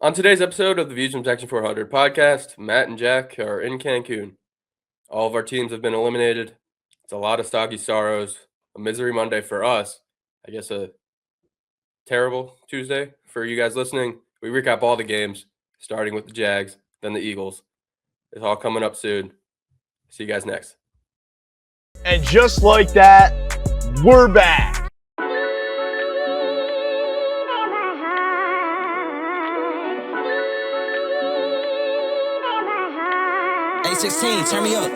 On today's episode of the Views from Section 400 podcast, Matt and Jack are in Cancun. All of our teams have been eliminated. It's a lot of soggy sorrows, a misery Monday for us. I guess a terrible Tuesday for you guys listening. We recap all the games, starting with the Jags, then the Eagles. It's all coming up soon. See you guys next. And just like that, we're back. A16, turn me up.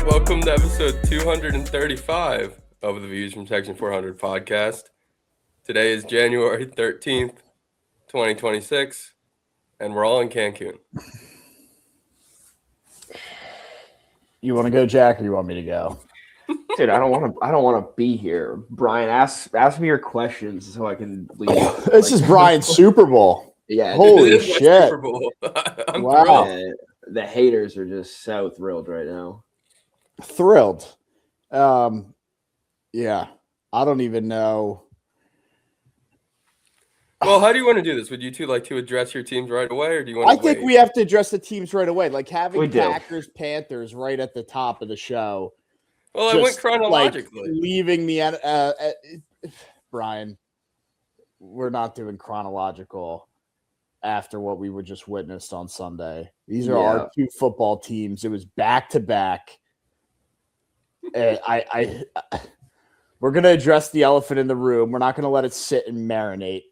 Welcome to episode 235 of the Views from Section 400 podcast. Today is January 13th, 2026, and we're all in Cancun. You want to go, Jack, or you want me to go? Dude, I don't want to be here. Brian, ask me your questions so I can leave. This is Brian's Super Bowl. Yeah, Holy This is my shit. Super Bowl. I'm Wow. thrilled. the haters are just so thrilled right now. Thrilled. Yeah, I don't even know. Well, how do you want to do this? Would you two like to address your teams right away, or do you want I to think wait? we have to address the teams right away. Like having We do. Packers, Panthers right at the top of the show. Well, I went Just, chronologically. Like, leaving me Brian, we're not doing chronological after what we were just witnessed on Sunday. These are Yeah. our two football teams. It was back to back. We're gonna address the elephant in the room. We're not gonna let it sit and marinate.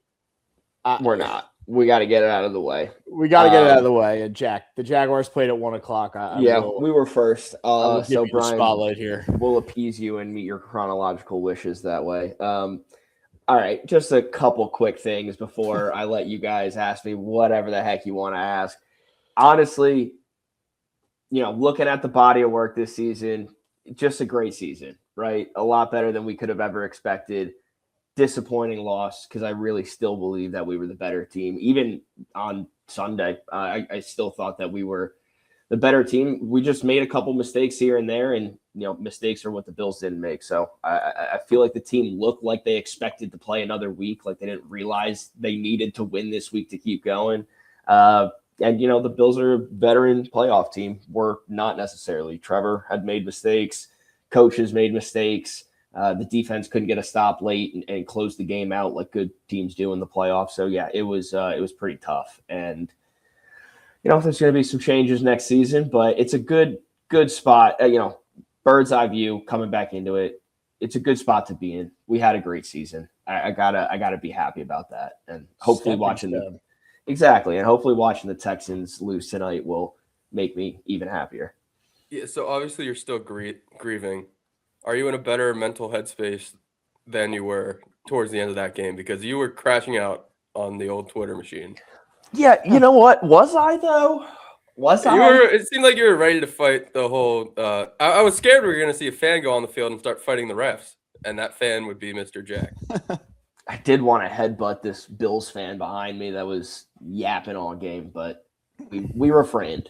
We're not. We got to get it out of the way. We got to get it out of the way. And Jack, the Jaguars played at 1:00. We were first. I will give So you the Brian, spotlight here. we'll appease you and meet your chronological wishes that way. All right, just a couple quick things before I let you guys ask me whatever the heck you want to ask. Honestly, looking at the body of work this season, just a great season, right? A lot better than we could have ever expected. Disappointing loss because I really still believe that we were the better team. Even on Sunday, I still thought that we were the better team. We just made a couple mistakes here and there, and mistakes are what the Bills didn't make. So I feel like the team looked like they expected to play another week, like they didn't realize they needed to win this week to keep going. And the Bills are a veteran playoff team. We're not necessarily. Trevor had made mistakes. Coaches made mistakes. The defense couldn't get a stop late and close the game out like good teams do in the playoffs. So yeah, it was pretty tough. And there's going to be some changes next season, but it's a good spot. Bird's eye view coming back into it. It's a good spot to be in. We had a great season. I gotta be happy about that. And hopefully watching the Texans lose tonight will make me even happier. Yeah, so obviously you're still grieving. Are you in a better mental headspace than you were towards the end of that game? Because you were crashing out on the old Twitter machine. Yeah, you know what? Was I though? It seemed like you were ready to fight the whole. I was scared we were going to see a fan go on the field and start fighting the refs, and that fan would be Mr. Jack. I did want to headbutt this Bills fan behind me that was yapping all game, but we refrained.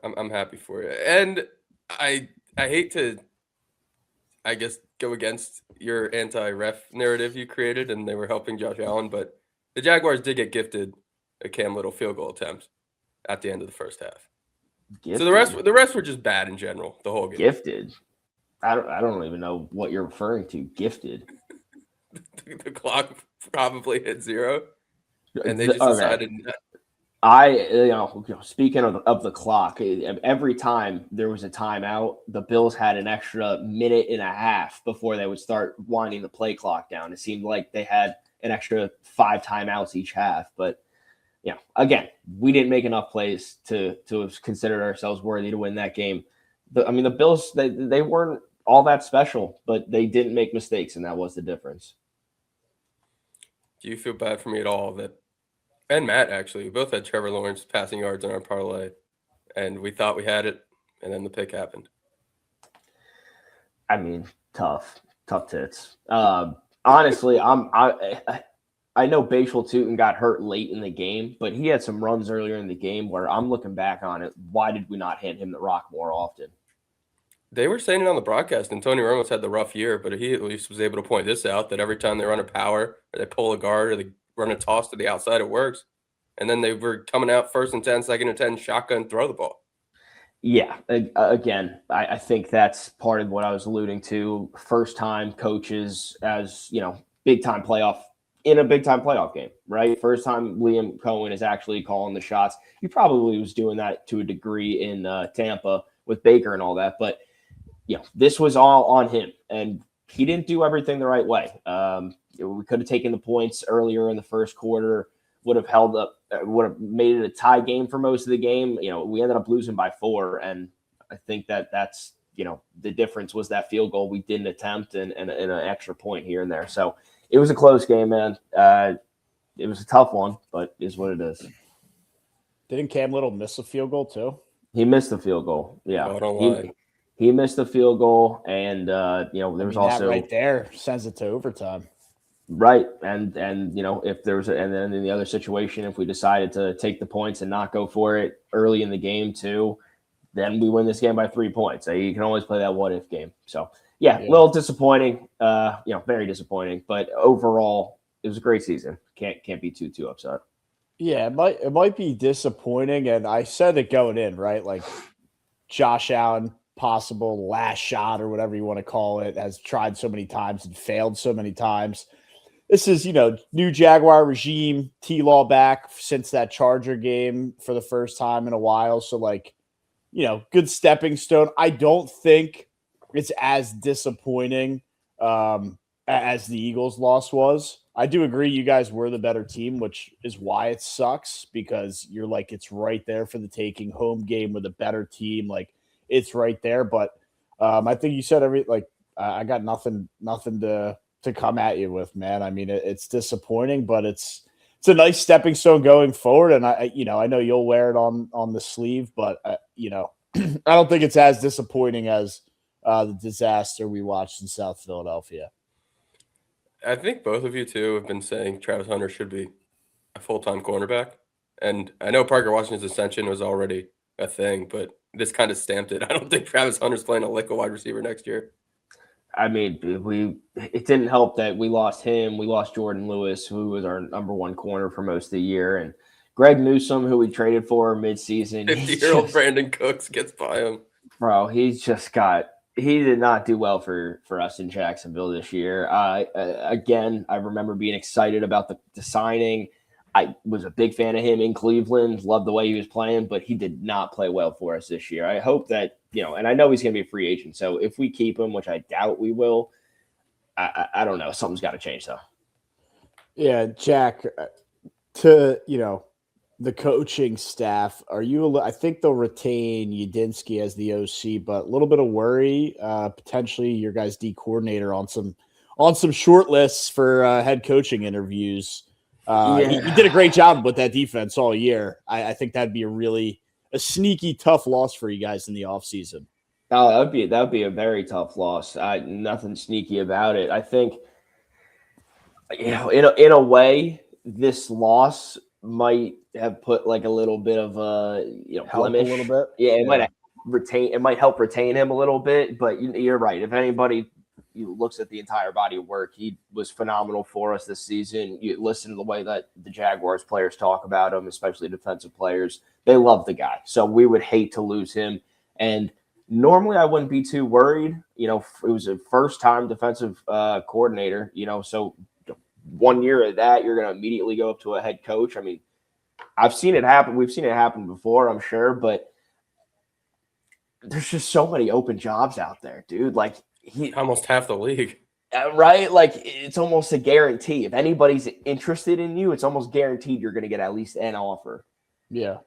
I'm happy for you, and I hate to, I guess, go against your anti-ref narrative you created, and they were helping Josh Allen, but the Jaguars did get gifted a Cam Little field goal attempt at the end of the first half. Gifted. So the rest were just bad in general, the whole game. Gifted. I don't even know what you're referring to. Gifted. The clock probably hit zero, and they just decided. Speaking of the clock, every time there was a timeout, the Bills had an extra minute and a half before they would start winding the play clock down. It seemed like they had an extra 5 timeouts each half, but again, we didn't make enough plays to have considered ourselves worthy to win that game. The Bills, they weren't all that special, but they didn't make mistakes, and that was the difference. Do you feel bad for me at all that, and Matt actually, we both had Trevor Lawrence passing yards in our parlay, and we thought we had it, and then the pick happened? I mean, tough tits. honestly, I know Bashal Tootin got hurt late in the game, but he had some runs earlier in the game where I'm looking back on it. Why did we not hand him the rock more often? They were saying it on the broadcast, and Tony Romo's had the rough year, but he at least was able to point this out, that every time they run a power or they pull a guard or they run a toss to the outside, it works. And then they were coming out 1st and 10, 2nd and 10, shotgun, throw the ball. Yeah, again, I think that's part of what I was alluding to. First time coaches as, big time playoff in a big time playoff game, right? First time Liam Cohen is actually calling the shots. He probably was doing that to a degree in Tampa with Baker and all that, but this was all on him, and he didn't do everything the right way. We could have taken the points earlier in the first quarter, would have held up, would have made it a tie game for most of the game. We ended up losing by 4, and I think that's the difference was that field goal we didn't attempt and an extra point here and there. So it was a close game, man. It was a tough one, but is what it is. Didn't Cam Little miss a field goal too? He missed the field goal. Yeah, Oh, don't lie. He missed the field goal, and there was also that right there sends it to overtime. Right, and if there was, and then in the other situation, if we decided to take the points and not go for it early in the game too, then we win this game by 3 points. You can always play that what if game. So yeah, a little disappointing, very disappointing, but overall it was a great season. Can't be too upset. Yeah, it might be disappointing, and I said it going in, right? Like Josh Allen, possible last shot or whatever you want to call it, has tried so many times and failed so many times. This is, new Jaguar regime, T-Law back since that Charger game for the first time in a while. So, good stepping stone. I don't think it's as disappointing as the Eagles' loss was. I do agree you guys were the better team, which is why it sucks, because you're like, it's right there for the taking. Home game with a better team, like it's right there. But I think you said I got nothing to come at you with, man. I mean, it's disappointing, but it's a nice stepping stone going forward. And I know you'll wear it on the sleeve, but I don't think it's as disappointing as the disaster we watched in South Philadelphia. I think both of you two have been saying Travis Hunter should be a full-time cornerback. And I know Parker Washington's ascension was already a thing, but this kind of stamped it. I don't think Travis Hunter's playing a lick of wide receiver next year. I mean, it didn't help that we lost him. We lost Jordan Lewis, who was our number 1 corner for most of the year, and Greg Newsome, who we traded for midseason. 50-year-old Brandon Cooks gets by him. Bro, he did not do well for us in Jacksonville this year. Again, I remember being excited about the signing. I was a big fan of him in Cleveland, loved the way he was playing, but he did not play well for us this year. I hope that, and I know he's going to be a free agent. So if we keep him, which I doubt we will, I don't know. Something's got to change though. Yeah, Jack, to, the coaching staff, I think they'll retain Udinsky as the OC, but a little bit of worry, potentially your guys' D coordinator on some short lists for head coaching interviews. He did a great job with that defense all year. I think that'd be a sneaky tough loss for you guys in the offseason. Oh, that'd be a very tough loss. Nothing sneaky about it. I think, in a way, this loss might have put like a little bit of a blemish. A little bit. Yeah, it might help retain him a little bit. But you're right. If anybody looks at the entire body of work, he was phenomenal for us this season. You listen to the way that the Jaguars players talk about him, especially defensive players. They love the guy. So we would hate to lose him. And normally I wouldn't be too worried. It was a first-time defensive coordinator, so 1 year of that, you're going to immediately go up to a head coach. I mean, I've seen it happen. We've seen it happen before, I'm sure, but there's just so many open jobs out there, dude. Like, Almost half the league. Right? Like, it's almost a guarantee. If anybody's interested in you, it's almost guaranteed you're going to get at least an offer. Yeah.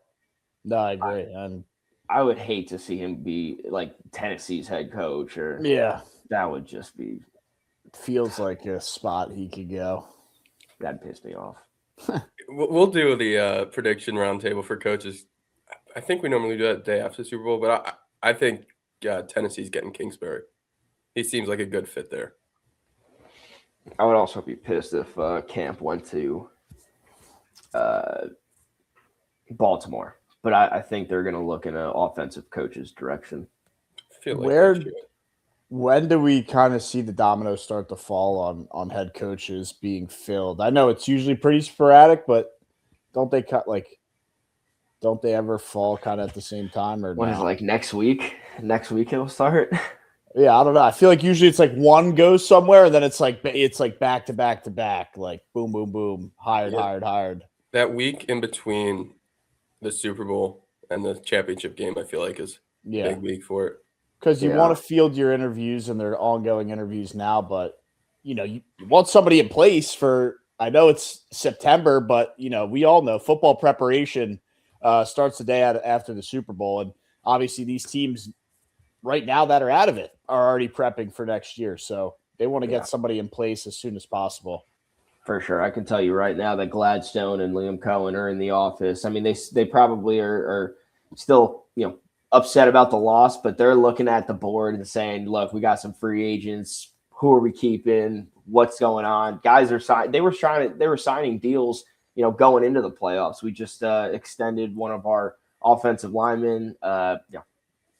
No, I agree. I would hate to see him be like Tennessee's head coach, or that would just be. Feels like a spot he could go. That'd piss me off. We'll do the prediction roundtable for coaches. I think we normally do that the day after the Super Bowl, but I think Tennessee's getting Kingsbury. He seems like a good fit there. I would also be pissed if Camp went to Baltimore, but I think they're going to look in an offensive coach's direction. I feel like they should. When do we kind of see the dominoes start to fall on head coaches being filled? I know it's usually pretty sporadic, but don't they ever fall kind of at the same time? Or What is it, like next week? Next week it'll start. Yeah, I don't know. I feel like usually it's like one goes somewhere, and then it's like back to back to back, like boom, boom, boom, hired. That week in between the Super Bowl and the championship game, I feel like is a big week for it. Because you want to field your interviews, and they're ongoing interviews now, but you want somebody in place for. I know it's September, but we all know football preparation starts the day after the Super Bowl, and obviously these teams right now that are out of it are already prepping for next year, so they want to get somebody in place as soon as possible. For sure, I can tell you right now that Gladstone and Liam Cohen are in the office. I mean, they probably are still upset about the loss, but they're looking at the board and saying, look, we got some free agents. Who are we keeping? What's going on? Guys are signing. They were signing deals, going into the playoffs. We just extended one of our offensive linemen.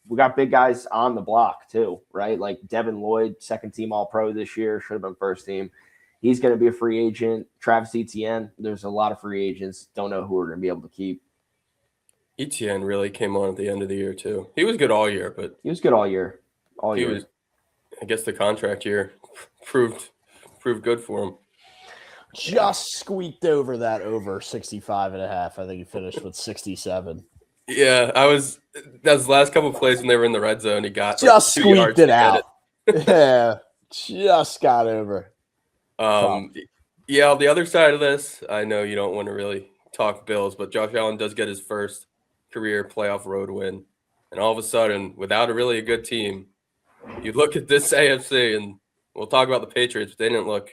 We got big guys on the block too, right? Like Devin Lloyd, second team All-Pro this year, should have been first team. He's going to be a free agent. Travis Etienne, there's a lot of free agents. Don't know who we're going to be able to keep. Etienne really came on at the end of the year too. He was good all year, but he was good all year. He was, I guess the contract year proved good for him. Just squeaked over that over 65.5. I think he finished with 67. Yeah, that was the last couple of plays when they were in the red zone. He got just squeaked it out. Yeah, just got over. Yeah, on the other side of this, I know you don't want to really talk Bills, but Josh Allen does get his first career playoff road win. And all of a sudden, without a good team, you look at this AFC, and we'll talk about the Patriots, but they didn't look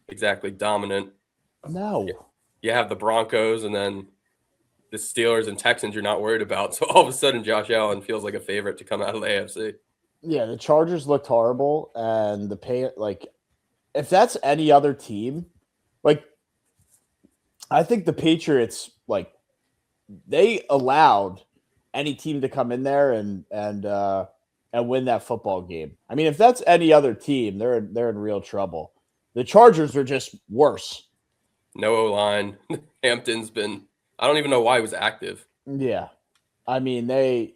exactly dominant. No. You have the Broncos, and then the Steelers and Texans you're not worried about. So all of a sudden, Josh Allen feels like a favorite to come out of the AFC. Yeah, the Chargers looked horrible, and if that's any other team, I think the Patriots, they allowed any team to come in there and win that football game. I mean, if that's any other team, they're in real trouble. The Chargers are just worse. No O-line. Hampton's been – I don't even know why he was active. Yeah. I mean, they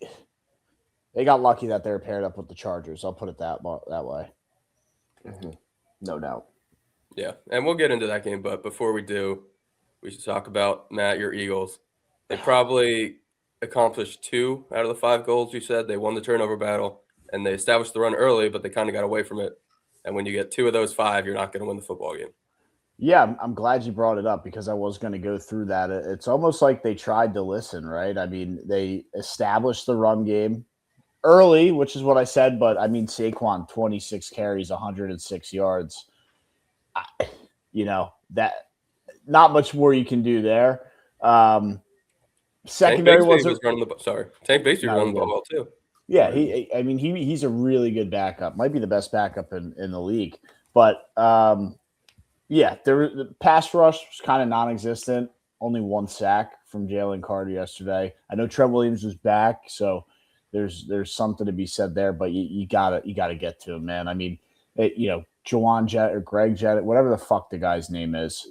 got lucky that they were paired up with the Chargers. I'll put it that way. Mm-hmm. No doubt. Yeah, and we'll get into that game, but before we do, we should talk about, Matt, your Eagles. They probably accomplished 2 out of the 5 goals you said. They won the turnover battle, and they established the run early, but they kind of got away from it. And when you get 2 of those 5, you're not going to win the football game. Yeah, I'm glad you brought it up because I was going to go through that. It's almost like they tried to listen, right? I mean, they established the run game early, which is what I said, but I mean, Saquon, 26 carries, 106 yards. That not much more you can do there. Secondary was running the ball. Sorry, Tank Bigsby running the ball well too. Yeah, he's a really good backup. Might be the best backup in the league. But the pass rush was kind of non-existent. Only 1 sack from Jalen Carter yesterday. I know Trent Williams was back, so there's something to be said there. But you gotta get to him, man. I mean, Juwan Jett or Greg Jett, whatever the fuck the guy's name is,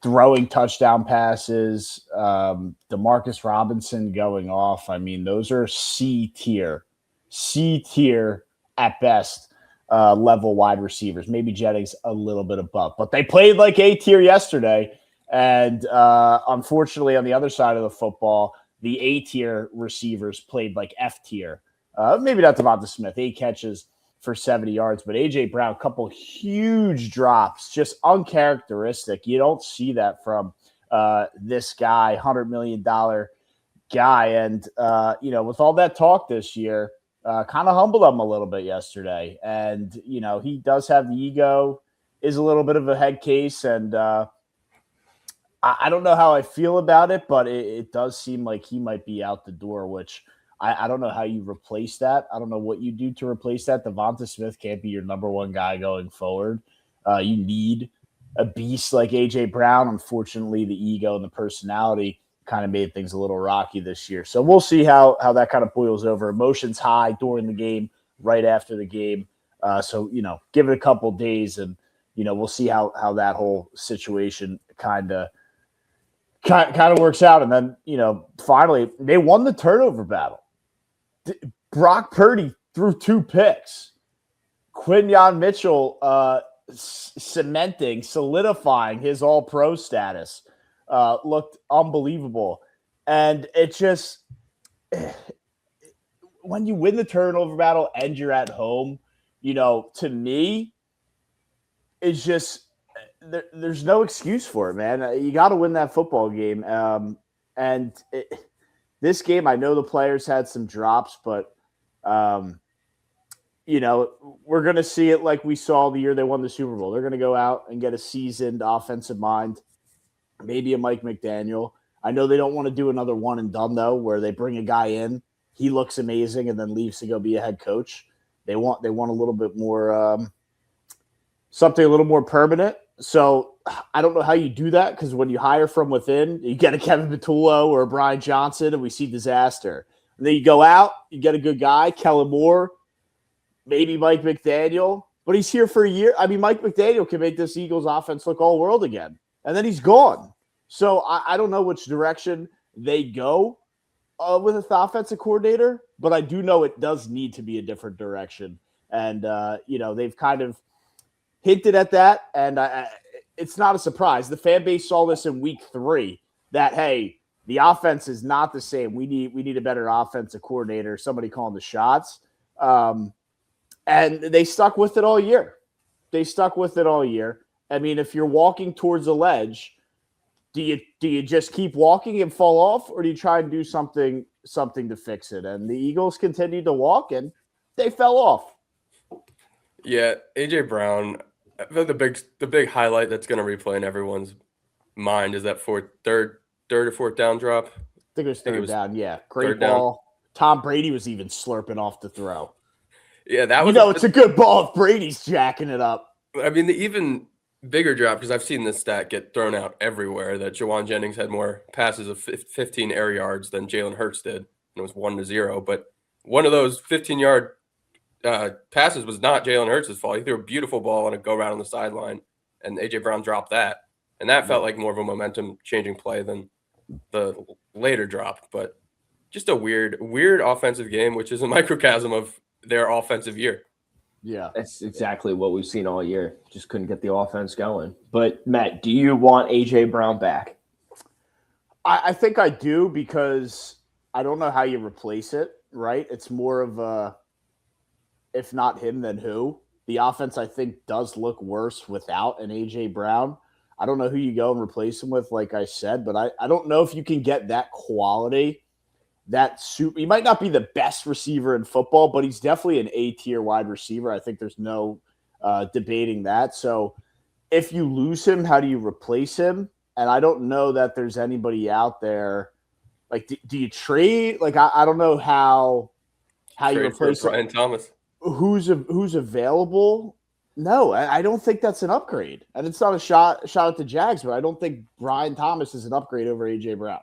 throwing touchdown passes, Demarcus Robinson going off. I mean, those are C tier at best level wide receivers. Maybe Jennings a little bit above, but they played like A tier yesterday. And unfortunately, on the other side of the football, the A tier receivers played like F tier. Maybe not Devonta Smith, 8 catches for 70 yards, but A.J. Brown, a couple huge drops, just uncharacteristic. You don't see that from this guy, $100 million guy. And, with all that talk this year, kind of humbled him a little bit yesterday. And, he does have the ego, is a little bit of a head case. And I don't know how I feel about it, but it does seem like he might be out the door, which I don't know how you replace that. I don't know what you do to replace that. Devonta Smith can't be your number 1 guy going forward. You need a beast like A.J. Brown. Unfortunately, the ego and the personality kind of made things a little rocky this year. So we'll see how that kind of boils over. Emotions high during the game, right after the game. So, give it a couple days and, we'll see how that whole situation kind of works out. And then, finally, they won the turnover battle. Brock Purdy threw 2 picks. Quinyon Mitchell solidifying his all-pro status. Looked unbelievable. And it just – when you win the turnover battle and you're at home, to me, it's just there's no excuse for it, man. You got to win that football game. This game, I know the players had some drops, but we're going to see it like we saw the year they won the Super Bowl. They're going to go out and get a seasoned offensive mind, maybe a Mike McDaniel. I know they don't want to do another one and done, though, where they bring a guy in, he looks amazing, and then leaves to go be a head coach. They want a little bit more something a little more permanent. So I don't know how you do that, because when you hire from within, you get a Kevin Patullo or a Brian Johnson, and we see disaster. And then you go out, you get a good guy, Kellen Moore, maybe Mike McDaniel, but he's here for a year. I mean, Mike McDaniel can make this Eagles offense look all world again, and then he's gone. So I don't know which direction they go with an offensive coordinator, but I do know it does need to be a different direction. And, they've kind of hinted at that, and it's not a surprise. The fan base saw this in week 3 that, hey, the offense is not the same. We need a better offensive coordinator, somebody calling the shots. And they stuck with it all year. I mean, if you're walking towards a ledge, do you just keep walking and fall off, or do you try and do something to fix it? And the Eagles continued to walk, and they fell off. Yeah, A.J. Brown, the big highlight that's going to replay in everyone's mind is that third or fourth down drop. I think it was third down, yeah. Great ball. Down. Tom Brady was even slurping off the throw. Yeah, that was it's a good ball if Brady's jacking it up. I mean, the even bigger drop, because I've seen this stat get thrown out everywhere, that Jawan Jennings had more passes of 15 air yards than Jalen Hurts did, and it was 1-0. But one of those 15-yard passes was not Jalen Hurts' fault. He threw a beautiful ball on a go-round on the sideline, and A.J. Brown dropped that. And that felt like more of a momentum-changing play than the later drop. But just a weird offensive game, which is a microcosm of their offensive year. Yeah, that's exactly what we've seen all year. Just couldn't get the offense going. But, Matt, do you want A.J. Brown back? I think I do, because I don't know how you replace it, right? It's more of a, if not him, then who? The offense, I think, does look worse without an A.J. Brown. I don't know who you go and replace him with, like I said, but I don't know if you can get that quality. He might not be the best receiver in football, but he's definitely an A-tier wide receiver. I think there's no debating that. So if you lose him, how do you replace him? And I don't know that there's anybody out there. Like, do you trade? Like, I don't know how you replace Brian Thomas. Who's available? No, I don't think that's an upgrade. And it's not a shot at the Jags, but I don't think Brian Thomas is an upgrade over A.J. Brown.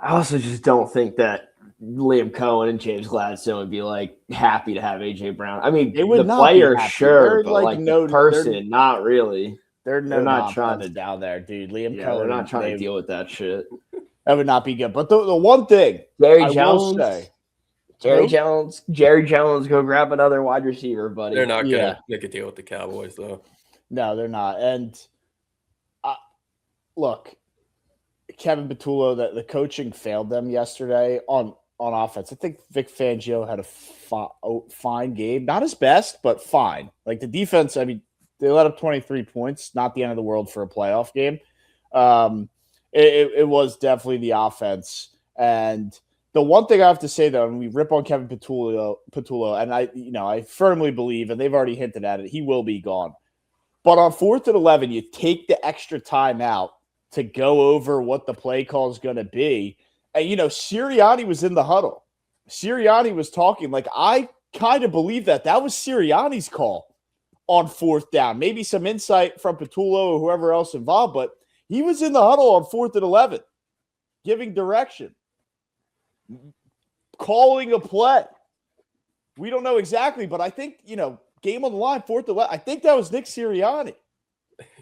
I also just don't think that Liam Cohen and James Gladstone would be like happy to have A.J. Brown. I mean, they would the not player, be happy. sure, but like the person, not really. They're not trying to down there, dude. Liam Cohen, they're not trying to deal with that shit. That would not be good. But the one thing Jerry Jones go grab another wide receiver, buddy. They're not gonna make a deal with the Cowboys, though. No, they're not. And look, Kevin Patullo, the coaching failed them yesterday on offense. I think Vic Fangio had a fine game. Not his best, but fine. Like the defense, I mean, they let up 23 points. Not the end of the world for a playoff game. It was definitely the offense. And the one thing I have to say, though, and we rip on Kevin Patullo, and I firmly believe, and they've already hinted at it, he will be gone. But on 4th and 11, you take the extra time out to go over what the play call is going to be. And, Sirianni was in the huddle. Sirianni was talking. Like, I kind of believe that was Sirianni's call. on fourth down. Maybe some insight from Patullo or whoever else involved, but he was in the huddle on 4th and 11, giving direction, calling a play. We don't know exactly, but I think, game on the line, 4th and 11. I think that was Nick Sirianni.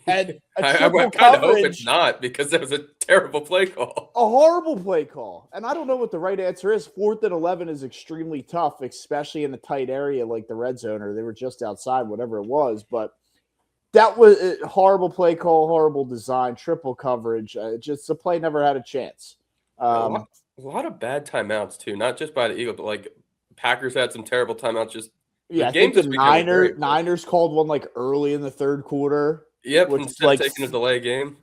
And I kind of hope it's not, because that was a terrible play call. A horrible play call. And I don't know what the right answer is. 4th and 11 is extremely tough, especially in a tight area like the red zone, or they were just outside, whatever it was. But that was a horrible play call, horrible design, triple coverage. Just the play never had a chance. A lot of bad timeouts, too, not just by the Eagles, but like Packers had some terrible timeouts. I think the Niners called one like early in the third quarter. Yep, instead of taking a delay game.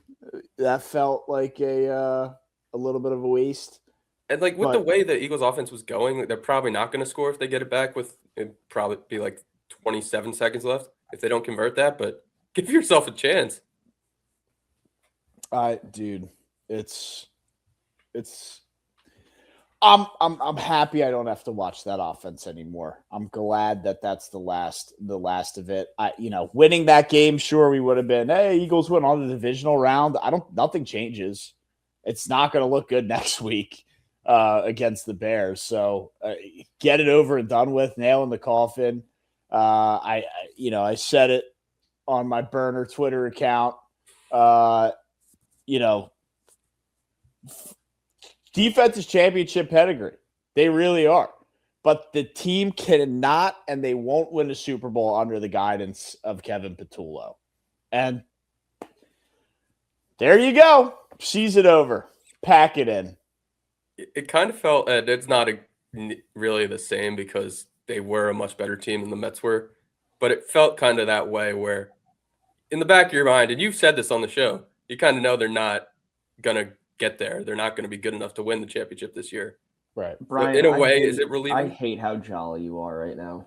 That felt like a little bit of a waste. And like with the way the Eagles offense was going, they're probably not going to score if they get it back with it'd probably be like 27 seconds left if they don't convert that, but give yourself a chance. Dude, I'm happy I don't have to watch that offense anymore. I'm glad that that's the last of it. Winning that game, sure, we would have been, hey, Eagles went on the divisional round. Nothing changes. It's not going to look good next week against the Bears. So get it over and done with, nail in the coffin. I said it on my burner Twitter account. Defense is championship pedigree. They really are. But the team cannot and they won't win a Super Bowl under the guidance of Kevin Patullo. And there you go. Season over. Pack it in. It kind of felt it's not really the same because they were a much better team than the Mets were. But it felt kind of that way where in the back of your mind, and you've said this on the show, you kind of know they're not going to get there. They're not going to be good enough to win the championship this year. Right. Brian, in a way, is it relieving? I hate how jolly you are right now.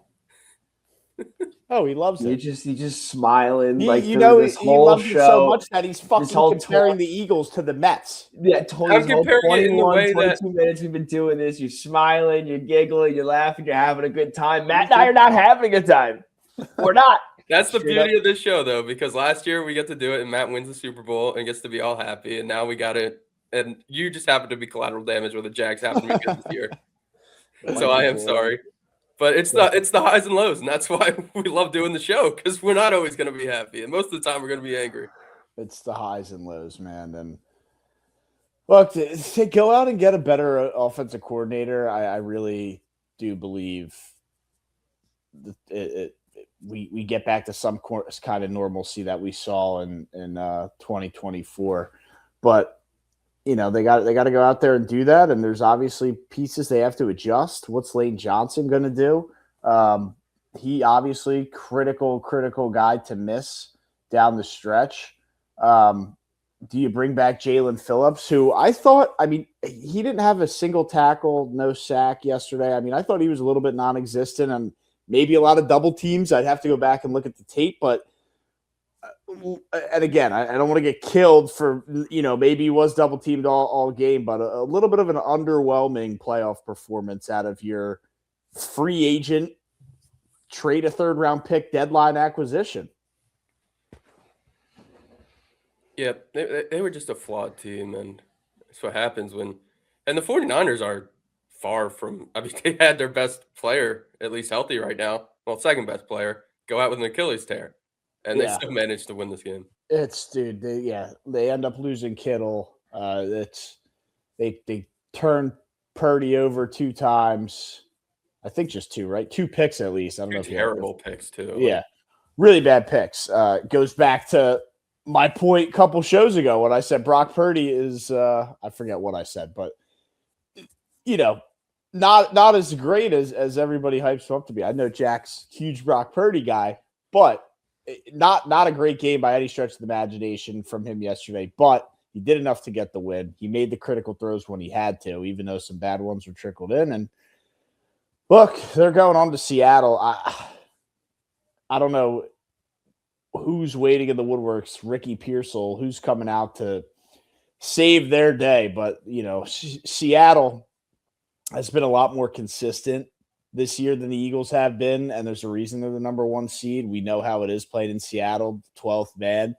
Oh, he loves it. He's just smiling. He this whole loves show, it so much that he's fucking comparing the Eagles to the Mets. Yeah, I'm comparing it in the way 22 minutes we've been doing this. You're smiling, you're giggling, you're laughing, you're having a good time. Matt and I are not having a good time. We're not. That's the beauty of this show, though, because last year we get to do it and Matt wins the Super Bowl and gets to be all happy. And now we got it. And you just happen to be collateral damage where the Jags happen to be good this year. So I am sorry. But it's the highs and lows. And that's why we love doing the show, because we're not always going to be happy. And most of the time we're going to be angry. It's the highs and lows, man. And look, to go out and get a better offensive coordinator, I really do believe we get back to some kind of normalcy that we saw in 2024. But they got to go out there and do that, and there's obviously pieces they have to adjust. What's Lane Johnson going to do? He obviously critical guy to miss down the stretch. Do you bring back Jalen Phillips, who I thought, he didn't have a single tackle, no sack yesterday. I thought he was a little bit non-existent and maybe a lot of double teams. I'd have to go back and look at the tape, but and again, I don't want to get killed for, maybe he was double teamed all game, but a little bit of an underwhelming playoff performance out of your free agent, trade a third round pick deadline acquisition. Yeah, they were just a flawed team, and that's what happens and the 49ers are far from, they had their best player, at least healthy right now. Well, second best player, go out with an Achilles tear. And they still managed to win this game. They end up losing Kittle. They turned Purdy over 2 times. I think just 2, right? 2 picks at least. I don't know if terrible picks too. Yeah, really bad picks. Goes back to my point a couple shows ago when I said Brock Purdy is. I forget what I said, but not as great as everybody hypes him up to be. I know Jack's huge Brock Purdy guy, but. Not a great game by any stretch of the imagination from him yesterday, but he did enough to get the win. He made the critical throws when he had to, even though some bad ones were trickled in. And look, they're going on to Seattle. I don't know who's waiting in the woodworks, Ricky Pearsall, who's coming out to save their day. But, Seattle has been a lot more consistent this year than the Eagles have been, and there's a reason they're the number 1 seed. We know how it is played in Seattle, 12th man.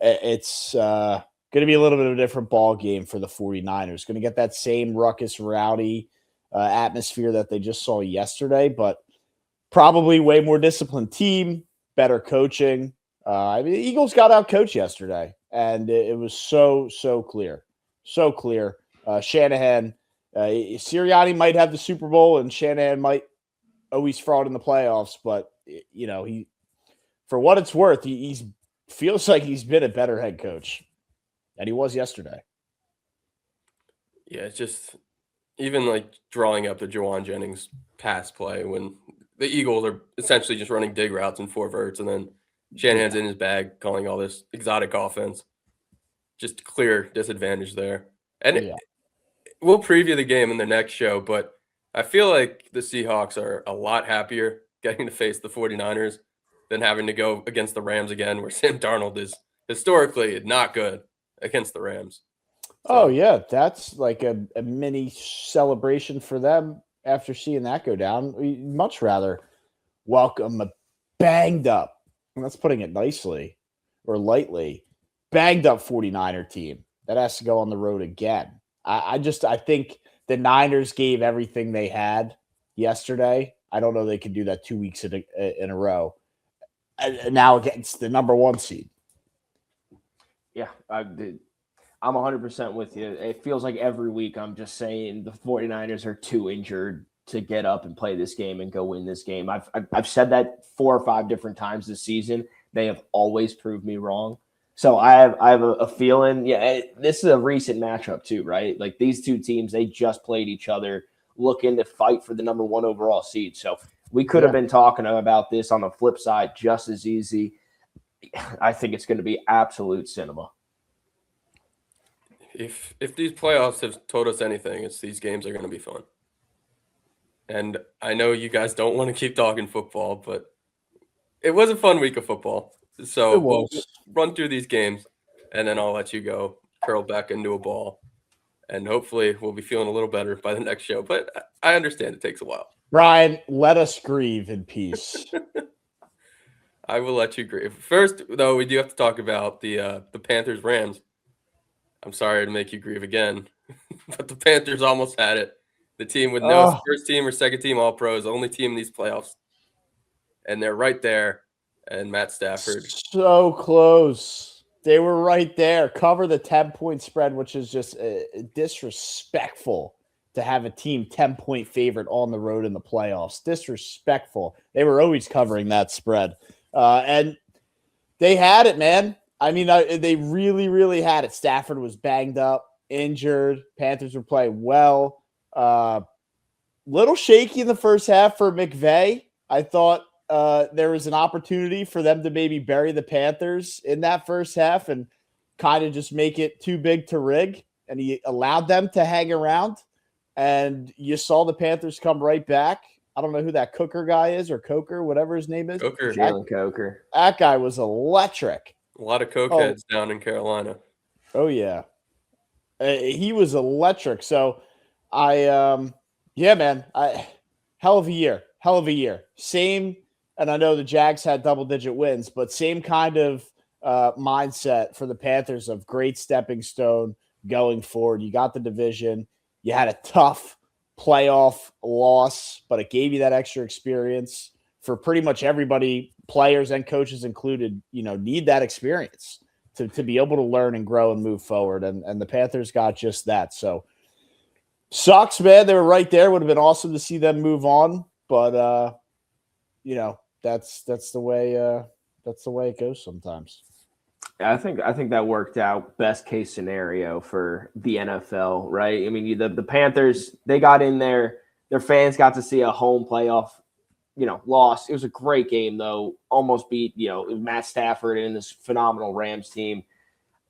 It's going to be a little bit of a different ball game for the 49ers. Going to get that same ruckus, rowdy atmosphere that they just saw yesterday, but probably way more disciplined team, better coaching. I mean, the Eagles got out coached yesterday, and it was so clear. So clear. Shanahan, Sirianni might have the Super Bowl, and Shanahan might always fraud in the playoffs, but, he, for what it's worth, he's feels like he's been a better head coach than he was yesterday. Yeah, it's just even like drawing up the Jawan Jennings pass play when the Eagles are essentially just running dig routes and 4 verts, and then Shanahan's in his bag calling all this exotic offense. Just clear disadvantage there. And we'll preview the game in the next show, but I feel like the Seahawks are a lot happier getting to face the 49ers than having to go against the Rams again, where Sam Darnold is historically not good against the Rams. So. Oh, yeah. That's like a mini celebration for them after seeing that go down. We'd much rather welcome a banged up, and that's putting it nicely or lightly, banged up 49er team that has to go on the road again. I think the Niners gave everything they had yesterday. I don't know they could do that 2 weeks in a row. And now against the number 1 seed. Yeah, I'm 100% with you. It feels like every week I'm just saying the 49ers are too injured to get up and play this game and go win this game. I've said that 4 or 5 different times this season. They have always proved me wrong. So I have a feeling, this is a recent matchup too, right? Like these two teams, they just played each other looking to fight for the number 1 overall seed. So we could have been talking about this on the flip side just as easy. I think it's going to be absolute cinema. If these playoffs have told us anything, it's these games are going to be fun. And I know you guys don't want to keep talking football, but it was a fun week of football. So we'll run through these games, and then I'll let you go curl back into a ball. And hopefully we'll be feeling a little better by the next show. But I understand it takes a while. Brian, let us grieve in peace. I will let you grieve. First, though, we do have to talk about the Panthers-Rams. I'm sorry to make you grieve again, but the Panthers almost had it. The team with no first team or second team All-Pros, only team in these playoffs. And they're right there. And Matt Stafford. So close. They were right there. Cover the 10-point spread, which is just disrespectful to have a team 10-point favorite on the road in the playoffs. Disrespectful. They were always covering that spread. And they had it, man. I mean, they really, really had it. Stafford was banged up, injured. Panthers were playing well. Little shaky in the first half for McVay. I thought there was an opportunity for them to maybe bury the Panthers in that first half and kind of just make it too big to rig. And he allowed them to hang around. And you saw the Panthers come right back. I don't know who that Cooker guy is, or Coker, whatever his name is. Jalen Coker. That guy was electric. A lot of cokeheads down in Carolina. Oh, yeah. He was electric. So man, hell of a year. Same, and I know the Jags had double-digit wins, but same kind of mindset for the Panthers of great stepping stone going forward. You got the division. You had a tough playoff loss, but it gave you that extra experience for pretty much everybody, players and coaches included, need that experience to be able to learn and grow and move forward. And the Panthers got just that. So sucks, man. They were right there. Would have been awesome to see them move on. But, that's the way it goes sometimes. I think that worked out best case scenario for the NFL, right? I mean, the Panthers, they got in there. Their fans got to see a home playoff, loss. It was a great game, though. Almost beat, Matt Stafford and this phenomenal Rams team.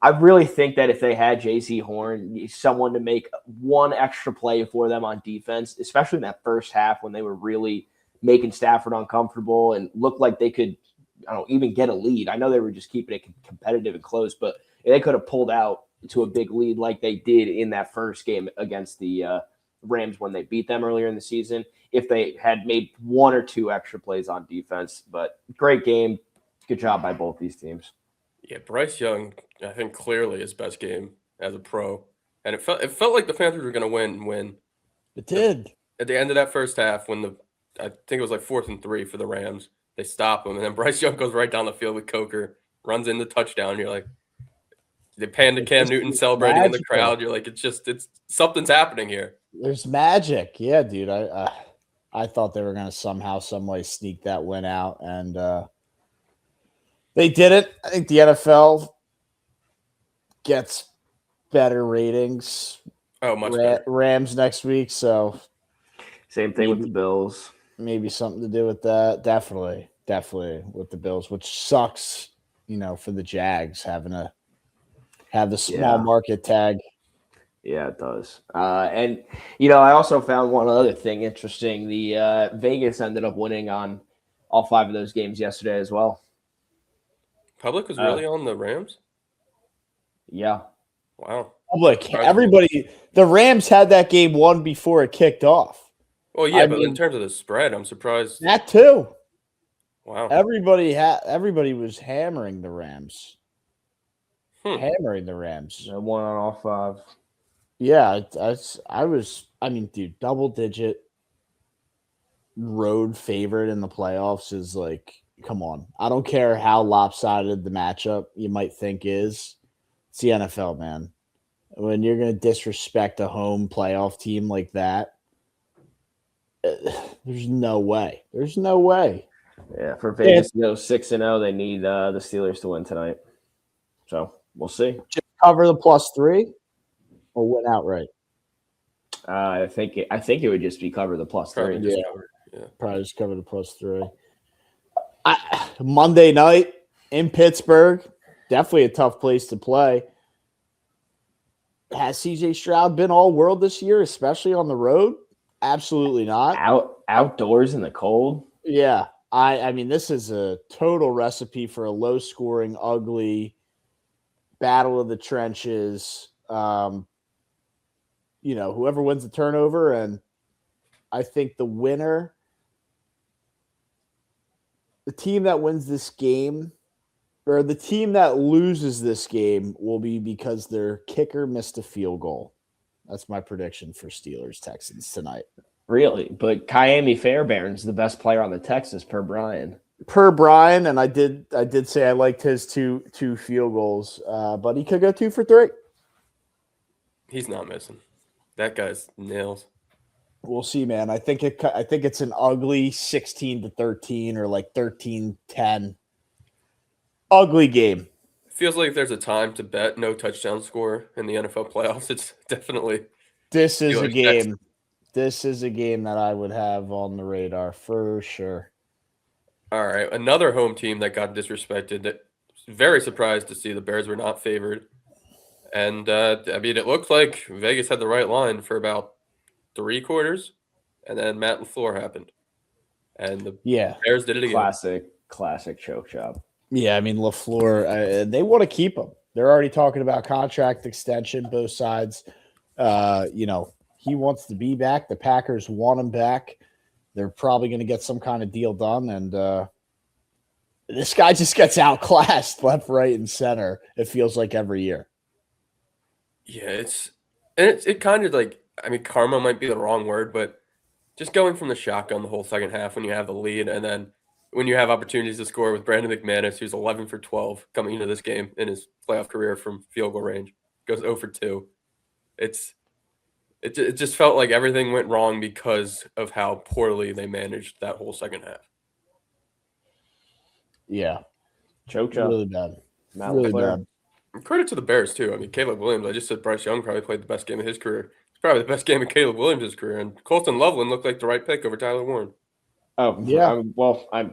I really think that if they had J.C. Horn, someone to make one extra play for them on defense, especially in that first half when they were really making Stafford uncomfortable and looked like they could, even get a lead. I know they were just keeping it competitive and close, but they could have pulled out to a big lead like they did in that first game against the Rams when they beat them earlier in the season. if they had made one or two extra plays on defense. But great game. Good job by both these teams. Yeah, Bryce Young, I think clearly his best game as a pro. And it felt like the Panthers were going to win It did. at the end of that first half when I think it was like 4th and 3 for the Rams. They stop him, and then Bryce Young goes right down the field with Coker, runs in the touchdown. You're like, they pan to Cam Newton celebrating in the crowd. You're like, it's something's happening here. There's magic. Yeah, dude. I thought they were going to somehow, some way sneak that win out, and they didn't. I think the NFL gets better ratings. Oh, much better. Rams next week, so same thing with the Bills. Maybe something to do with that. Definitely with the Bills, which sucks, for the Jags having to have the small market tag. Yeah, it does. And I also found one other thing interesting. The Vegas ended up winning on all 5 of those games yesterday as well. Public was really on the Rams? Yeah. Wow. Public. Everybody. The Rams had that game won before it kicked off. Well, yeah, but in terms of the spread, I'm surprised. That too. Wow. Everybody was hammering the Rams. Hammering the Rams. They won on all 5. Yeah, dude, double-digit road favorite in the playoffs is like, come on. I don't care how lopsided the matchup you might think is. It's the NFL, man. When you're going to disrespect a home playoff team like that, there's no way. There's no way. Yeah, for Vegas to go 6-0, they need the Steelers to win tonight. So we'll see. Just cover the +3 or win outright. I think it would just be cover the +3. Yeah. Probably just cover the +3. Monday night in Pittsburgh, definitely a tough place to play. Has CJ Stroud been all world this year, especially on the road? Absolutely not. Outdoors in the cold? Yeah. I mean, this is a total recipe for a low-scoring, ugly battle of the trenches. Whoever wins the turnover, and I think the winner, the team that wins this game, or the team that loses this game, will be because their kicker missed a field goal. That's my prediction for Steelers-Texans tonight. Really? But Miami Fairbairn's the best player on the Texans per Brian. And I did say I liked his two field goals, but he could go 2 for 3. He's not missing. That guy's nails. We'll see, man. I think it's an ugly 16-13 or like 13-10. Ugly game. Feels like if there's a time to bet no touchdown score in the NFL playoffs, it's definitely this is a game. This is a game that I would have on the radar for sure. All right, another home team that got disrespected. That very surprised to see the Bears were not favored, and it looked like Vegas had the right line for about 3 quarters, and then Matt LaFleur happened, and the Bears did it again. Classic choke job. Yeah, I mean LaFleur, they want to keep him. They're already talking about contract extension, both sides. He wants to be back. The Packers want him back. They're probably going to get some kind of deal done, and this guy just gets outclassed left, right, and center. It feels like every year. Yeah, it kind of like, I mean, karma might be the wrong word, but just going from the shotgun the whole second half when you have the lead, and then when you have opportunities to score with Brandon McManus, who's 11 for 12 coming into this game in his playoff career from field goal range, goes 0 for 2. It just felt like everything went wrong because of how poorly they managed that whole second half. Yeah. Choke job. Really bad. Really bad. Credit to the Bears, too. I mean, Caleb Williams, I just said Bryce Young probably played the best game of his career. It's probably the best game of Caleb Williams' career. And Colston Loveland looked like the right pick over Tyler Warren. Oh, yeah. I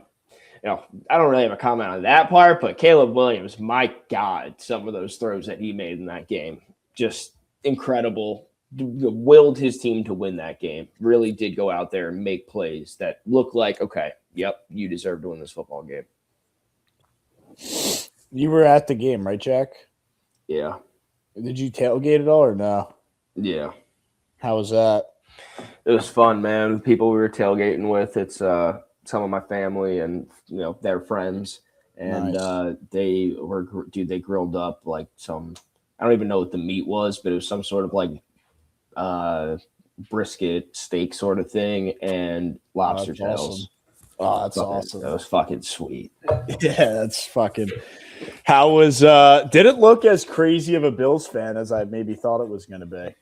don't really have a comment on that part, but Caleb Williams, my God, some of those throws that he made in that game, just incredible. Willed his team to win that game. Really did go out there and make plays that looked like, okay, yep, you deserve to win this football game. You were at the game, right, Jack? Yeah. Did you tailgate at all or no? Yeah. How was that? It was fun, man. The people we were tailgating with, it's some of my family and their friends, and Nice. they grilled up like some. I don't even know what the meat was, but it was some sort of like brisket steak sort of thing and lobster That's tails. awesome. Oh, that's awesome. That was fucking sweet. Yeah, that's fucking. How was? Didn't look as crazy of a Bills fan as I maybe thought it was going to be.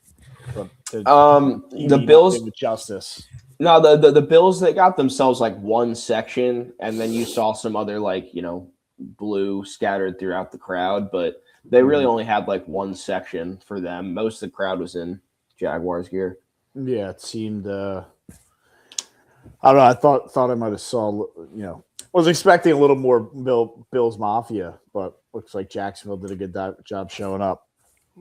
But The Bills with justice. No, the Bills, they got themselves like one section, and then you saw some other blue scattered throughout the crowd, but they really only had like one section for them. Most of the crowd was in Jaguars gear. Yeah, it seemed. I don't know. I thought I might have saw. Was expecting a little more Bills Mafia, but looks like Jacksonville did a good job showing up.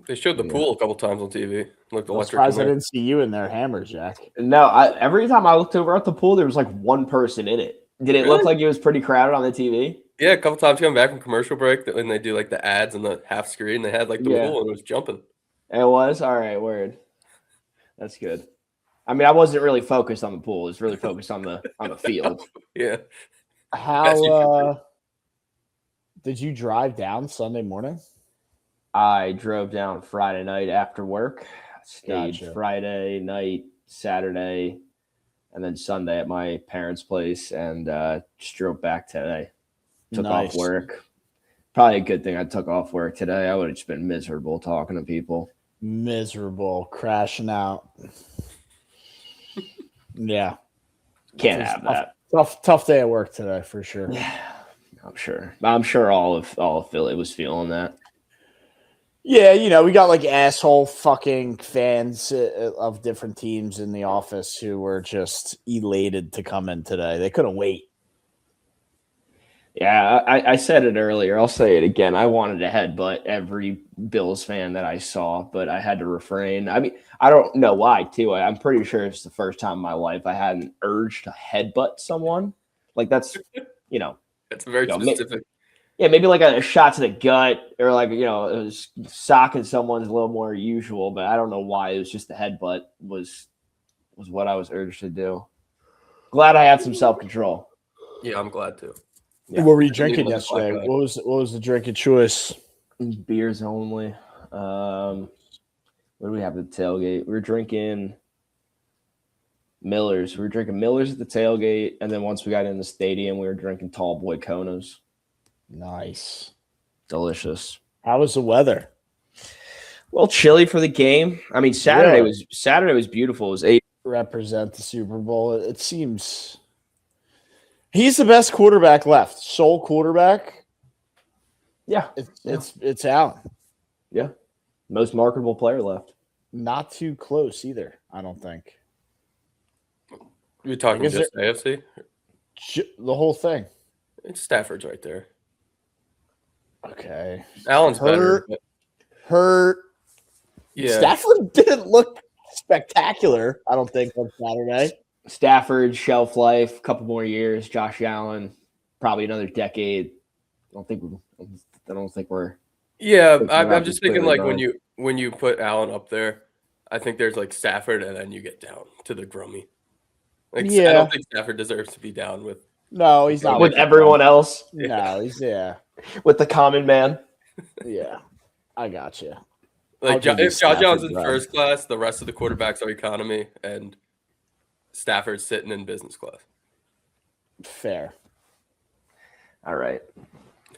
They showed the pool a couple times on TV. Looked I'm electric. surprised I didn't see you in there, Hammer Jack. No, every time I looked over at the pool, there was like one person in it. Did it look like it was pretty crowded on the TV? Yeah, a couple times coming back from commercial break, when they do like the ads and the half screen, they had like the pool and it was jumping. It was? All right, word. That's good. I mean, I wasn't really focused on the pool. I was really focused on the field. Yeah. How did you drive down Sunday morning? I drove down Friday night after work. Stayed Gotcha. Friday night, Saturday, and then Sunday at my parents' place, and just drove back today. Took off work. Probably a good thing I took off work today. I would have just been miserable talking to people. Miserable, crashing out. Yeah. Can't have that. Tough day at work today for sure. Yeah, I'm sure all of Philly was feeling that. Yeah, we got like asshole fucking fans of different teams in the office who were just elated to come in today. They couldn't wait. Yeah, I said it earlier. I'll say it again. I wanted to headbutt every Bills fan that I saw, but I had to refrain. I mean, I don't know why, too. I'm pretty sure it's the first time in my life I had an urge to headbutt someone. Like, that's, That's very specific. Maybe like a shot to the gut or like, it was socking someone's a little more usual, but I don't know why. It was just the headbutt was what I was urged to do. Glad I had some self-control. Yeah, I'm glad too. Yeah. What were you drinking yesterday? What was the drink of choice? Beers only. What do we have at the tailgate? We were drinking Millers. We were drinking Millers at the tailgate, and then once we got in the stadium, we were drinking Tall Boy Konas. Nice. Delicious. How was the weather? Well, chilly for the game. I mean, Saturday was beautiful. It was 8. Represent the Super Bowl. It seems he's the best quarterback left. Sole quarterback. Yeah. It's Allen. Yeah. Most marketable player left. Not too close either, I don't think. You're talking just AFC? The whole thing. It's Stafford's right there. Okay. Allen's better. Hurt. Yeah. Stafford didn't look spectacular, I don't think, on Saturday. Stafford, shelf life, a couple more years. Josh Allen, probably another decade. I don't think we're. Yeah, I'm just thinking like when you put Allen up there, I think there's like Stafford, and then you get down to the Grummy. Like, I don't think Stafford deserves to be down with. No, he's not with everyone else. No, he's with the common man. Yeah, I got you. Like if Josh Allen's in first class, the rest of the quarterbacks are economy, and Stafford's sitting in business class. Fair. All right.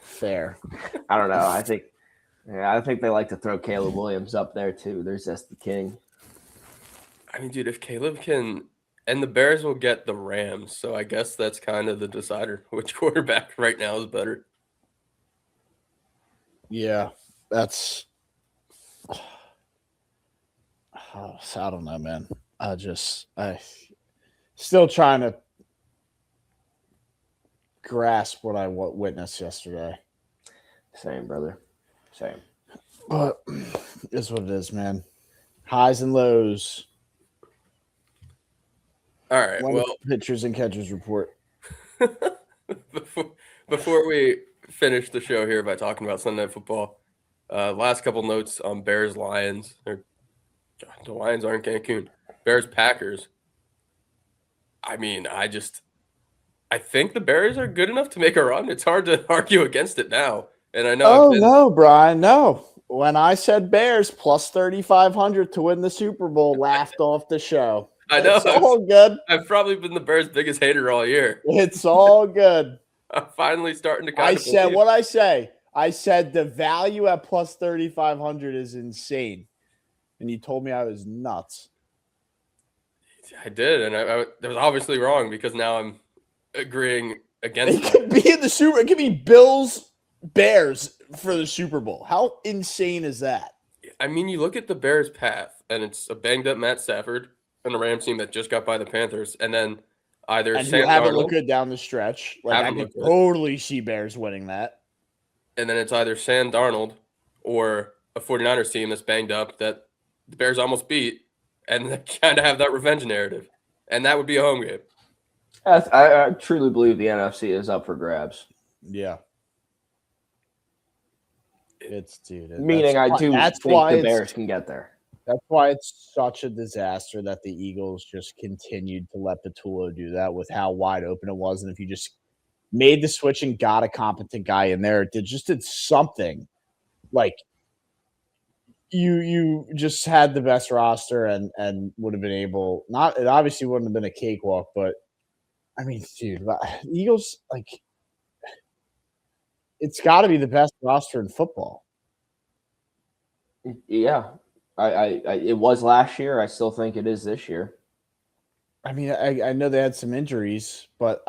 Fair. I don't know. I think they like to throw Caleb Williams up there too. There's just the king. I mean, dude, if Caleb can, and the Bears will get the Rams, so I guess that's kind of the decider which quarterback right now is better. Yeah, that's. I don't know, man. I still trying to grasp what I witnessed yesterday. Same, brother. Same. But it's what it is, man. Highs and lows. All right. Well, pitchers and catchers report. before we finish the show here by talking about Sunday Night Football, last couple notes on Bears Lions. The Lions are in Cancun. Bears-Packers. I mean, I think the Bears are good enough to make a run. It's hard to argue against it now. And I know No, Brian, no. When I said Bears plus 3,500 to win the Super Bowl, laughed off the show. I know. It's all good. I've probably been the Bears' biggest hater all year. It's all good. I'm finally starting to I said what I say. I said the value at plus 3,500 is insane. And you told me I was nuts. I did, and I was obviously wrong because now I'm agreeing against It could be in the Super. It could be Bills Bears for the Super Bowl. How insane is that? I mean, you look at the Bears' path, and it's a banged up Matt Stafford and a Rams team that just got by the Panthers, and then either And Sam who haven't Darnold, looked good down the stretch. Like I Haven't could looked good. totally see Bears winning that. and then it's either Sam Darnold or a 49ers team that's banged up that the Bears almost beat, and they kind of have that revenge narrative, and that would be a home game. I truly believe the NFC is up for grabs. Yeah. It's Meaning, I do that's think why the Bears can get there. That's why it's such a disaster that the Eagles just continued to let Patullo do that with how wide open it was. And if you just made the switch and got a competent guy in there, it did something. Like you just had the best roster and would have been able it obviously wouldn't have been a cakewalk, but I mean, dude, Eagles, like, it's got to be the best roster in football. Yeah, I it was last year. I still think it is this year. I mean, I know they had some injuries, but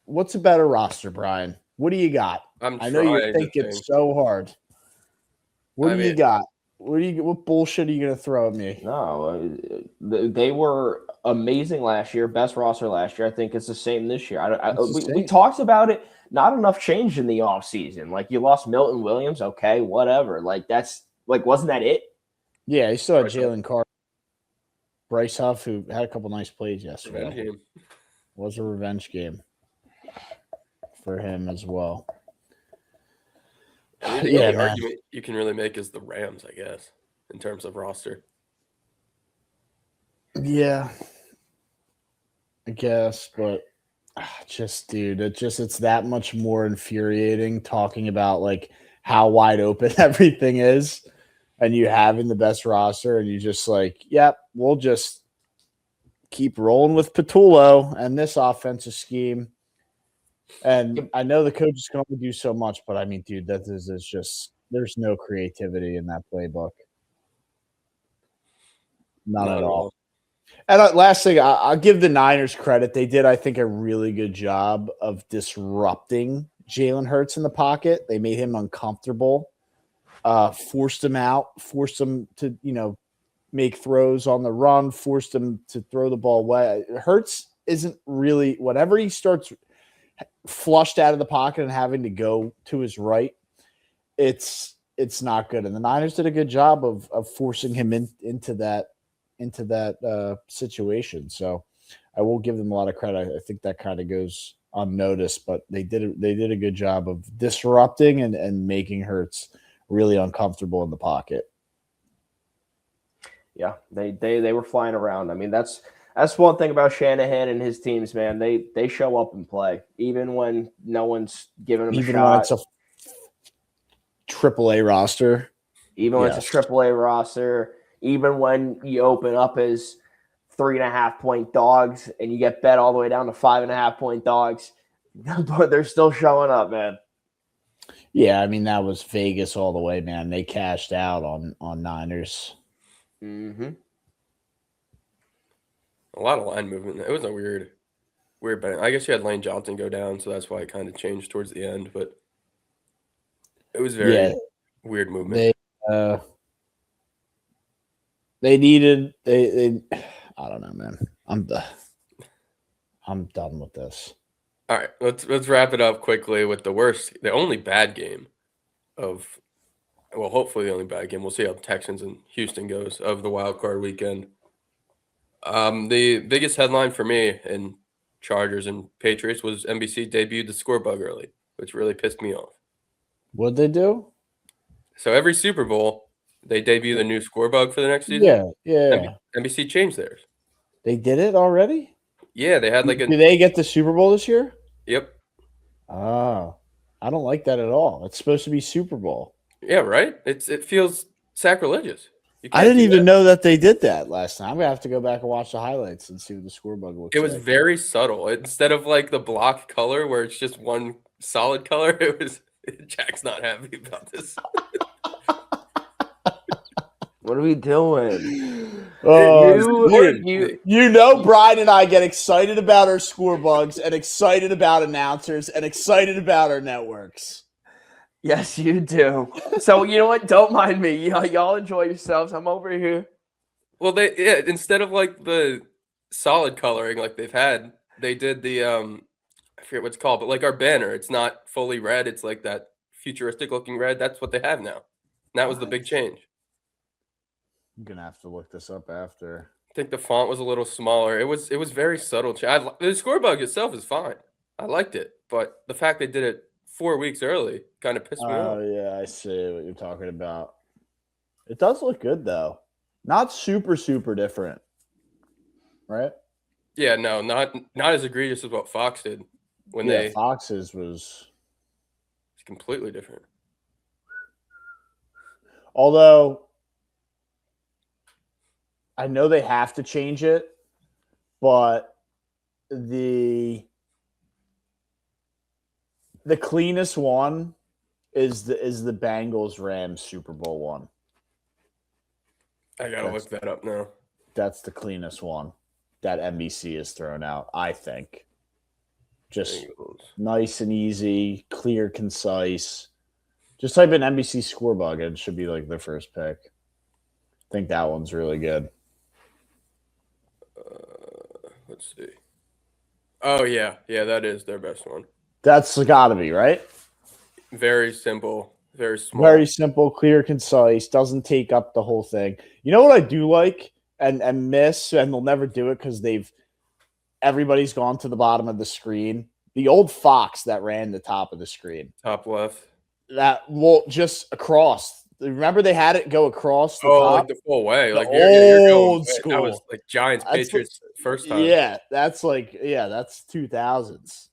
what's a better roster, Brian? What do you got? I know you're thinking so hard. What do you got? What bullshit are you going to throw at me? No, they were amazing last year. Best roster last year. I think it's the same this year. We talked about it. Not enough changed in the offseason. Like, you lost Milton Williams. Okay, whatever. Like, wasn't that it? Yeah, you still had Jalen Carter. Bryce Huff, who had a couple nice plays yesterday. Was a revenge game for him as well. I mean, the only argument you can really make is the Rams, I guess, in terms of roster. Yeah, I guess, but dude, it's that much more infuriating talking about like how wide open everything is, and you having the best roster, and you just like, yep, we'll just keep rolling with Patullo and this offensive scheme. And I know the coaches can only do so much, but I mean, dude, that is just there's no creativity in that playbook. None at all. And last thing, I'll give the Niners credit. They did, I think, a really good job of disrupting Jalen Hurts in the pocket. They made him uncomfortable, forced him out, forced him to, make throws on the run, forced him to throw the ball away. Hurts isn't really – whatever he starts flushed out of the pocket and having to go to his right, it's not good. And the Niners did a good job of forcing him into that situation. So I will give them a lot of credit. I think that kind of goes unnoticed, but they did a good job of disrupting and making Hurts really uncomfortable in the pocket. Yeah, they were flying around. I mean, that's one thing about Shanahan and his teams, man. They show up and play, even when no one's giving them a shot. Even when it's a AAA roster. Even when it's a AAA roster. Even when you open up as 3.5-point dogs and you get bet all the way down to 5.5-point dogs, they're still showing up, man. Yeah, I mean, that was Vegas all the way, man. They cashed out on Niners. Mm-hmm. A lot of line movement. It was a weird bet. I guess you had Lane Johnson go down, so that's why it kind of changed towards the end. But it was very weird movement. They needed they I don't know, man. I'm done with this. All right, let's wrap it up quickly with the only bad game of, well, hopefully the only bad game. We'll see how Texans and Houston goes of the wild card weekend. The biggest headline for me in Chargers and Patriots was NBC debuted the score bug early, which really pissed me off. What'd they do? So every Super Bowl, they debut the new score bug for the next season. Yeah. NBC changed theirs. They did it already? Yeah, they had like Do they get the Super Bowl this year? Yep. Oh, I don't like that at all. It's supposed to be Super Bowl. Yeah, right? It feels sacrilegious. You I can't didn't do even that. know that they did that last time. I'm gonna have to go back and watch the highlights and see what the score bug looks It was like. very subtle. Instead of like the block color where it's just one solid color, it was Jack's not happy about this. What are we doing? Oh, dude, you you know, Brian and I get excited about our score bugs and excited about announcers and excited about our networks. Yes, you do. So you know what? Don't mind me. Y'all enjoy yourselves. I'm over here. Well, instead of like the solid coloring like they've had, they did the I forget what it's called, but like our banner, it's not fully red, it's like that futuristic looking red. That's what they have now. And that was the big change. I'm gonna have to look this up after. I think the font was a little smaller. It was very subtle. The score bug itself is fine. I liked it, but the fact they did it 4 weeks early kind of pissed me off. Oh yeah, I see what you're talking about. It does look good though. Not super different, right? Yeah, no, not as egregious as what Fox did when Yeah, they Fox's was. it's completely different. Although I know they have to change it, but the cleanest one is the Bengals Rams Super Bowl one. I gotta look that up now. That's the cleanest one that NBC has thrown out, I think. Just Bengals. nice and easy, clear, concise. Just type in NBC score bug and it should be like the first pick. I think that one's really good. Let's see. Oh yeah, that is their best one. That's got to be, right? Very simple, very small. Very simple, clear, concise, doesn't take up the whole thing. You know what I do like and miss, and they'll never do it because everybody's gone to the bottom of the screen. The old Fox that ran the top of the screen. Top left. That just across. Remember they had it go across the top? Like the full way. The Like you're going old way. school. That was like Giants That's Patriots first time. Yeah, that's 2000s.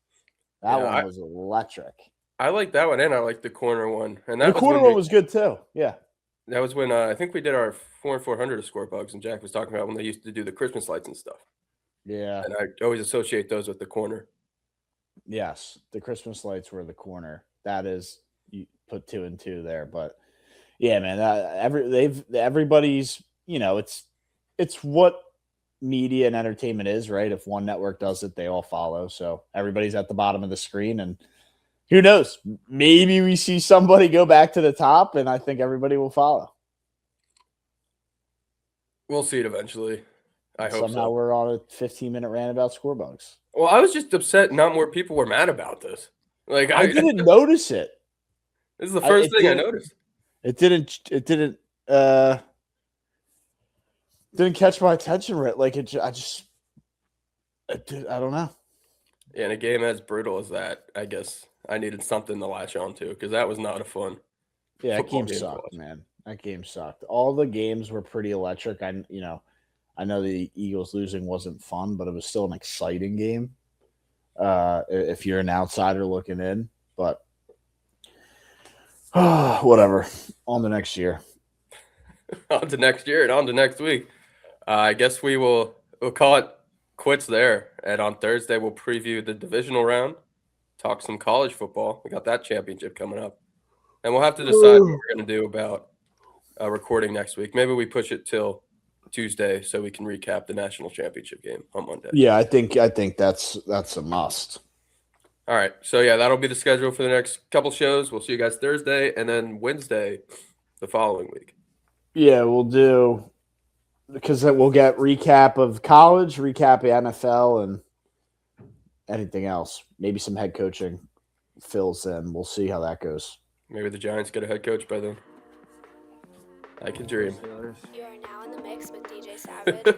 That Yeah, one was electric. I like that one, and I like the corner one. And that The was corner when one was good too. Yeah. That was when I think we did our 4 and 400 of score bugs, and Jack was talking about when they used to do the Christmas lights and stuff. Yeah. And I always associate those with the corner. Yes, the Christmas lights were the corner. That is, you put 2 and 2 there, but yeah, man, everybody's, it's what media and entertainment is, right? If one network does it, they all follow. So everybody's at the bottom of the screen, and who knows? Maybe we see somebody go back to the top, and I think everybody will follow. We'll see it eventually. I hope Somehow so. we're on a 15-minute rant about score bugs. Well, I was just upset not more people were mad about this. Like I didn't notice it. This is the first thing I noticed. It didn't catch my attention right. Like I don't know. Yeah, in a game as brutal as that, I guess I needed something to latch on to because that was not a fun. Yeah, that football game sucked, man. That game sucked. All the games were pretty electric. I know the Eagles losing wasn't fun, but it was still an exciting game. If you're an outsider looking in, but whatever. On to next year. On to next year and on to next week. I guess we'll call it quits there. And on Thursday, we'll preview the divisional round, talk some college football. We got that championship coming up. And we'll have to decide what we're going to do about recording next week. Maybe we push it till Tuesday so we can recap the national championship game on Monday. Yeah, I think that's a must. All right. So, yeah, that'll be the schedule for the next couple shows. We'll see you guys Thursday and then Wednesday the following week. Yeah, we'll do because we'll get recap of college, recap of NFL, and anything else. Maybe some head coaching fills in. We'll see how that goes. Maybe the Giants get a head coach by then. I can dream. You are now in the mix with DJ Savage.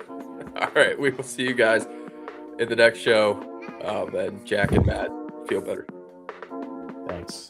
All right. We will see you guys in the next show. And Jack and Matt feel better. Thanks.